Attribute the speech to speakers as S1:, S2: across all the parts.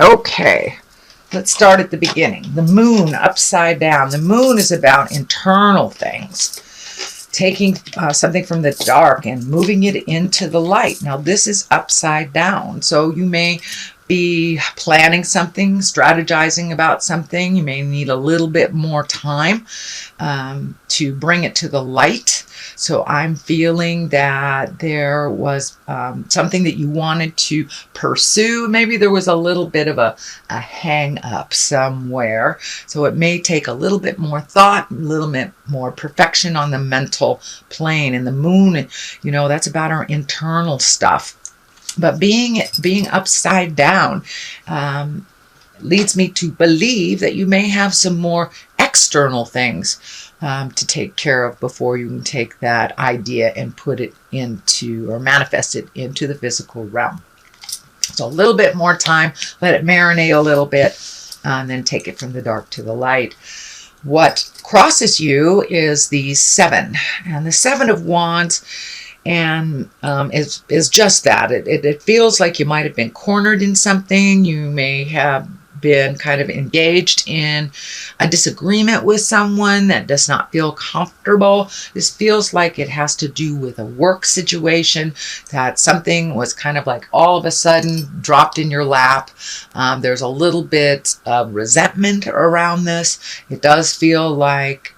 S1: Okay, let's start at the beginning. The moon upside down. The moon is about internal things, taking something from the dark and moving it into the light. Now, this is upside down, so you may be planning something, strategizing about something. You may need a little bit more time to bring it to the light. So I'm feeling that there was something that you wanted to pursue. Maybe there was a little bit of a hang up somewhere. So it may take a little bit more thought, a little bit more perfection on the mental plane. And the moon, you know, that's about our internal stuff. But being upside down leads me to believe that you may have some more external things to take care of before you can take that idea and put it into, or manifest it into, the physical realm. So a little bit more time, let it marinate a little bit, and then take it from the dark to the light. What crosses you is the 7, and the 7 of Wands, and is just that. It feels like you might have been cornered in something. You may have been kind of engaged in a disagreement with someone that does not feel comfortable. This feels like it has to do with a work situation, that something was kind of like all of a sudden dropped in your lap. There's a little bit of resentment around this. It does feel like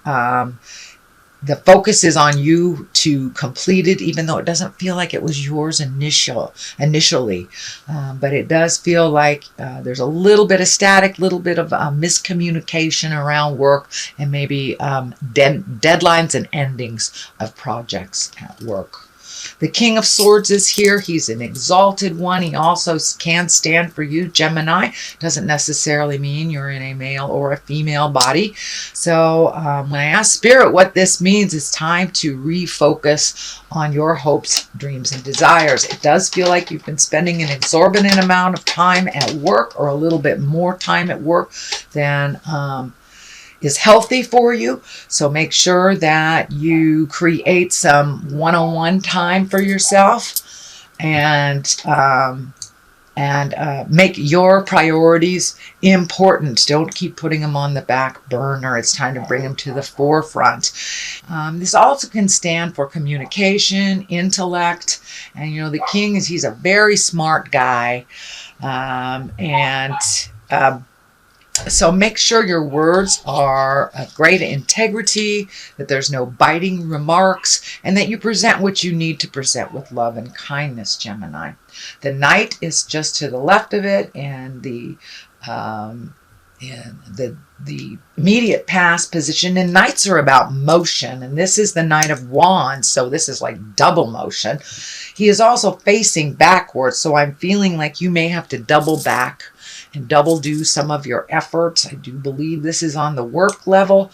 S1: the focus is on you to complete it, even though it doesn't feel like it was yours initially. But it does feel like there's a little bit of static, little bit of miscommunication around work, and maybe deadlines and endings of projects at work. The King of Swords is here. He's an exalted one. He also can stand for you, Gemini. Doesn't necessarily mean you're in a male or a female body. So when I ask Spirit what this means, it's time to refocus on your hopes, dreams, and desires. It does feel like you've been spending an exorbitant amount of time at work, or a little bit more time at work than is healthy for you. So make sure that you create some one-on-one time for yourself, and make your priorities important. Don't keep putting them on the back burner. It's time to bring them to the forefront. This also can stand for communication, intellect, and you know, the King he's a very smart guy, so make sure your words are of great integrity, that there's no biting remarks, and that you present what you need to present with love and kindness, Gemini. The Knight is just to the left of it, and the immediate past position. And Knights are about motion, and this is the Knight of Wands, so this is like double motion. He is also facing backwards, so I'm feeling like you may have to double back and double do some of your efforts. I do believe this is on the work level,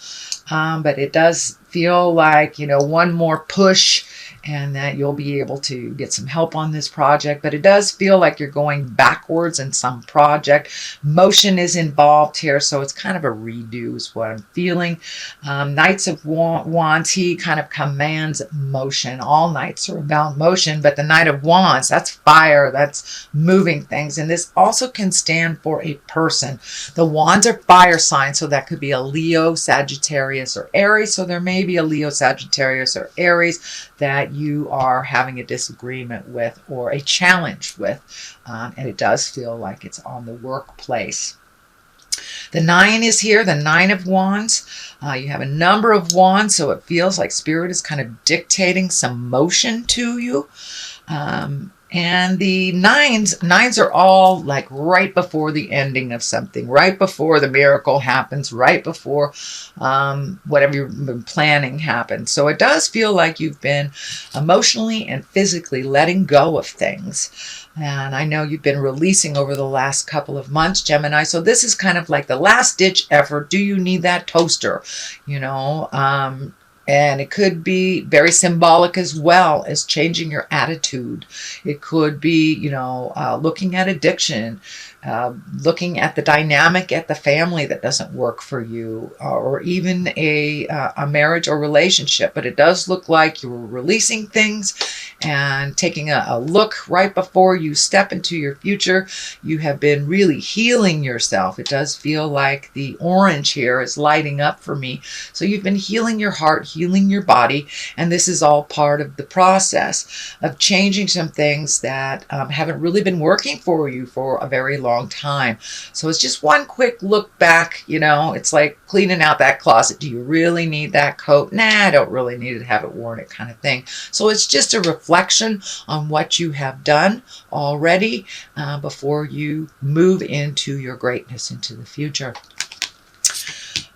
S1: but it does feel like, you know, one more push and that you'll be able to get some help on this project. But it does feel like you're going backwards in some project. Motion is involved here, so it's kind of a redo is what I'm feeling. Knights of Wands, he kind of commands motion. All Knights are about motion, but the Knight of Wands, that's fire, that's moving things. And this also can stand for a person. The Wands are fire signs, so that could be a Leo, Sagittarius, or Aries. So there may be a Leo, Sagittarius, or Aries that you are having a disagreement with or a challenge with, and it does feel like it's on the workplace. The 9 is here, the 9 of Wands. You have a number of wands, so it feels like Spirit is kind of dictating some motion to you. And the nines are all like right before the ending of something, right before the miracle happens, right before whatever you've been planning happens. So it does feel like you've been emotionally and physically letting go of things. And I know you've been releasing over the last couple of months, Gemini. So this is kind of like the last ditch effort. Do you need that toaster? You know, and it could be very symbolic as well as changing your attitude. It could be, you know, looking at addiction, looking at the dynamic at the family that doesn't work for you, or even a marriage or relationship. But it does look like you're releasing things and taking a look right before you step into your future. You have been really healing yourself. It does feel like the orange here is lighting up for me. So you've been healing your heart, healing your body, and this is all part of the process of changing some things that haven't really been working for you for a very long time. So it's just one quick look back. It's like cleaning out that closet. Do you really need that coat? Nah, I don't really need to have it worn, it kind of thing. So it's just a reflection on what you have done already before you move into your greatness into the future.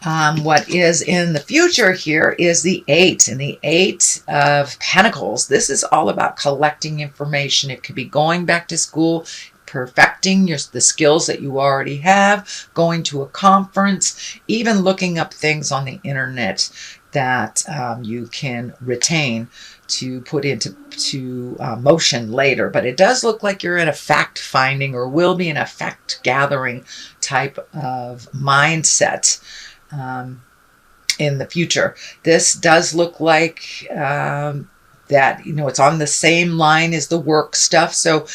S1: What is in the future here is the 8, and the 8 of Pentacles. This is all about collecting information. It could be going back to school, perfecting the skills that you already have, going to a conference, even looking up things on the internet that you can retain to put into motion later. But it does look like you're in a fact-finding, or will be in a fact-gathering type of mindset in the future. This does look like that, it's on the same line as the work stuff. So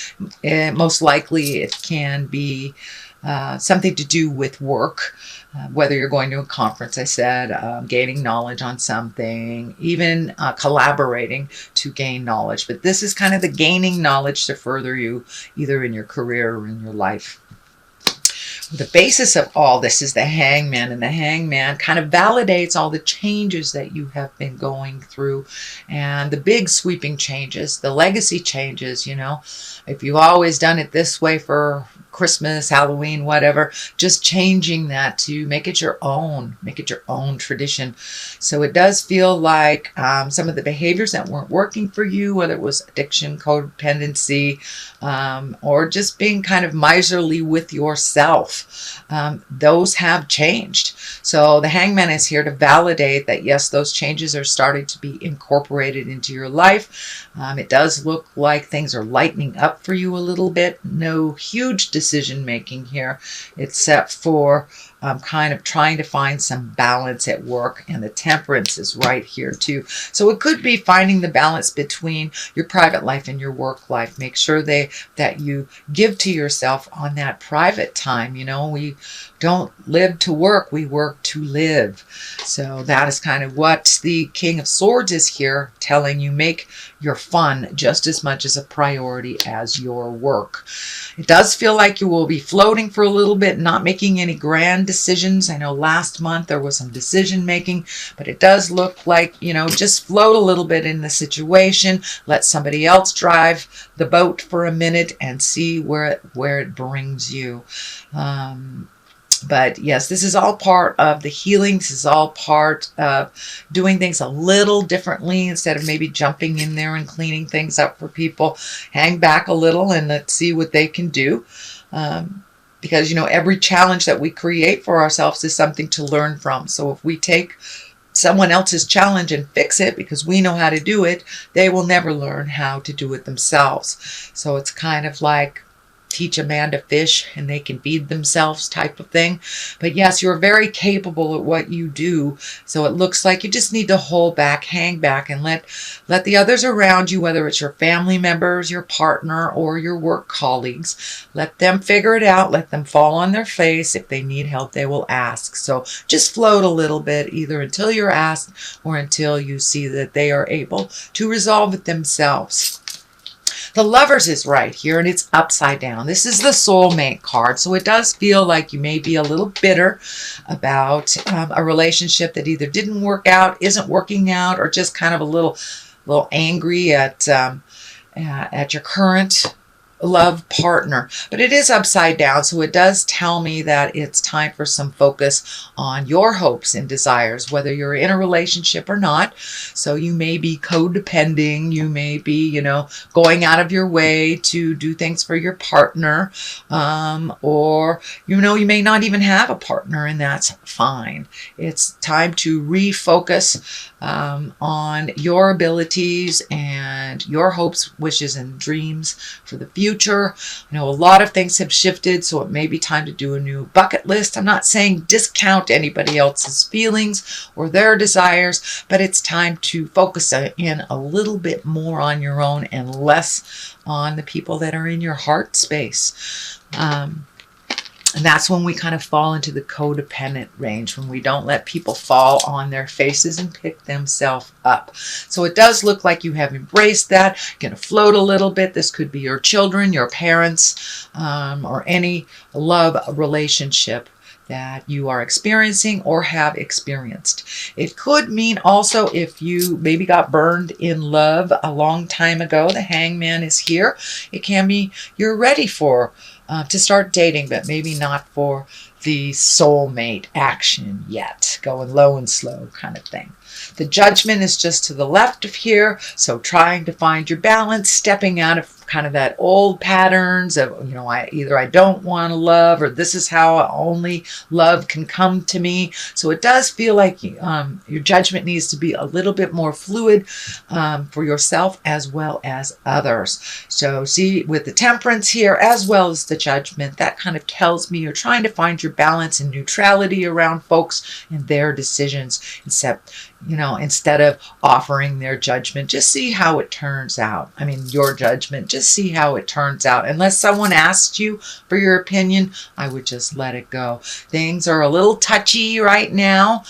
S1: most likely it can be something to do with work, whether you're going to a conference, I said, gaining knowledge on something, even collaborating to gain knowledge. But this is kind of the gaining knowledge to further you either in your career or in your life. The basis of all this is the Hangman, and the Hangman kind of validates all the changes that you have been going through, and the big sweeping changes, the legacy changes. If you've always done it this way for Christmas, Halloween, whatever, just changing that to make it your own tradition. So it does feel like some of the behaviors that weren't working for you, whether it was addiction, codependency, or just being kind of miserly with yourself, those have changed. So the Hangman is here to validate that, yes, those changes are starting to be incorporated into your life. It does look like things are lightening up for you a little bit. No huge decision making here, except for kind of trying to find some balance at work, and the Temperance is right here too. So it could be finding the balance between your private life and your work life. Make sure that you give to yourself on that private time. We don't live to work, we work to live. So that is kind of what the King of Swords is here telling you. Make your fun just as much as a priority as your work. It does feel like you will be floating for a little bit, not making any grand decisions. I know last month there was some decision making, but it does look like, just float a little bit in the situation. Let somebody else drive the boat for a minute and see where it brings you. But yes, this is all part of the healing. This is all part of doing things a little differently instead of maybe jumping in there and cleaning things up for people. Hang back a little and let's see what they can do. Because, every challenge that we create for ourselves is something to learn from. So if we take someone else's challenge and fix it because we know how to do it, they will never learn how to do it themselves. So it's kind of like teach a man to fish and they can feed themselves type of thing. But yes, you're very capable at what you do. So it looks like you just need to hold back, hang back, and let the others around you, whether it's your family members, your partner, or your work colleagues, let them figure it out. Let them fall on their face. If they need help, they will ask. So just float a little bit, either until you're asked or until you see that they are able to resolve it themselves. The Lovers is right here, and it's upside down. This is the soulmate card, so it does feel like you may be a little bitter about a relationship that either didn't work out, isn't working out, or just kind of a little angry at your current love partner. But it is upside down, so it does tell me that it's time for some focus on your hopes and desires, whether you're in a relationship or not. So you may be codepending, you may be, going out of your way to do things for your partner, or, you may not even have a partner, and that's fine. It's time to refocus on your abilities and your hopes, wishes, and dreams for the future. future. I know a lot of things have shifted, so it may be time to do a new bucket list. I'm not saying discount anybody else's feelings or their desires, but it's time to focus in a little bit more on your own and less on the people that are in your heart space. And that's when we kind of fall into the codependent range, when we don't let people fall on their faces and pick themselves up. So it does look like you have embraced that. You're going to float a little bit. This could be your children, your parents, or any love relationship that you are experiencing or have experienced. It could mean also if you maybe got burned in love a long time ago, the Hangman is here. It can be you're ready for to start dating, but maybe not for the soulmate action yet. Going low and slow kind of thing. The Judgment is just to the left of here. So trying to find your balance, stepping out of kind of that old patterns of, you know, I don't want to love, or this is how only love can come to me. So it does feel like your judgment needs to be a little bit more fluid for yourself as well as others. So see, with the Temperance here as well as the Judgment, that kind of tells me you're trying to find your balance and neutrality around folks and their decisions, instead of offering their judgment. Just see how it turns out. I mean, your judgment, just see how it turns out. Unless someone asks you for your opinion, I would just let it go. Things are a little touchy right now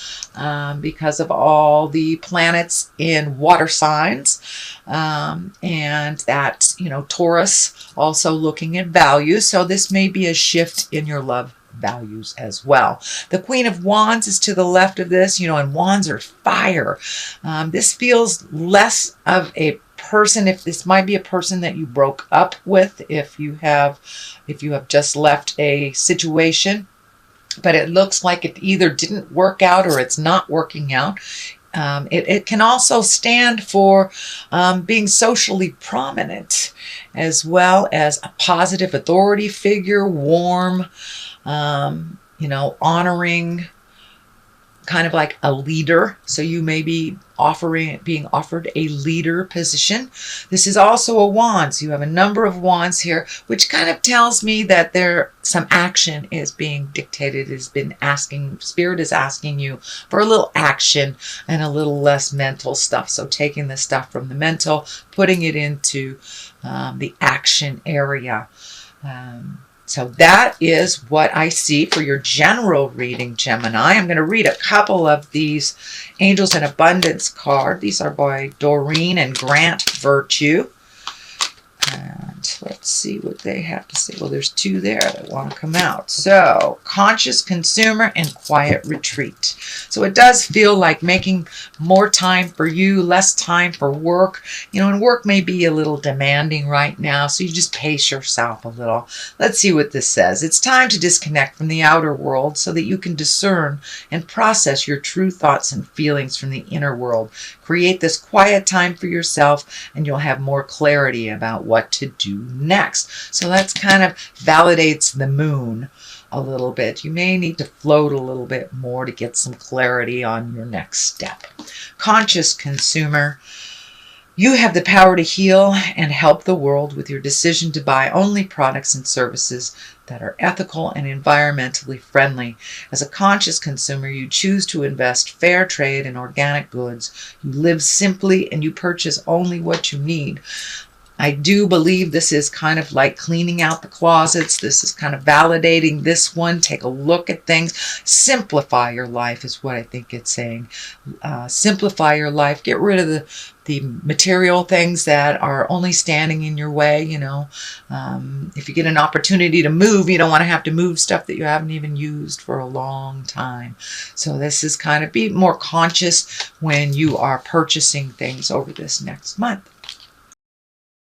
S1: because of all the planets in water signs. And that, Taurus also looking at value. So this may be a shift in your love values as well. The Queen of Wands is to the left of this, and wands are fire. This feels less of a person. If this might be a person that you broke up with, if you have just left a situation, but it looks like it either didn't work out or it's not working out. It can also stand for being socially prominent, as well as a positive authority figure, warm, honoring, kind of like a leader. So you may be being offered a leader position. This is also a Wands. You have a number of Wands here, which kind of tells me that some action is being dictated. Spirit is asking you for a little action and a little less mental stuff. So taking the stuff from the mental, putting it into the action area. So that is what I see for your general reading, Gemini. I'm going to read a couple of these Angels in Abundance card. These are by Doreen and Grant Virtue. And let's see what they have to say. Well, there's two there that want to come out. So, conscious consumer and quiet retreat. So it does feel like making more time for you, less time for work. And work may be a little demanding right now, so you just pace yourself a little. Let's see what this says. It's time to disconnect from the outer world so that you can discern and process your true thoughts and feelings from the inner world. Create this quiet time for yourself, and you'll have more clarity about what to do next. So that's kind of validates the moon a little bit. You may need to float a little bit more to get some clarity on your next step. Conscious consumer, you have the power to heal and help the world with your decision to buy only products and services that are ethical and environmentally friendly. As a conscious consumer, you choose to invest fair trade in organic goods. You live simply and you purchase only what you need. I do believe this is kind of like cleaning out the closets. This is kind of validating this one. Take a look at things. Simplify your life is what I think it's saying. Simplify your life. Get rid of the material things that are only standing in your way. If you get an opportunity to move, you don't want to have to move stuff that you haven't even used for a long time. So this is kind of be more conscious when you are purchasing things over this next month.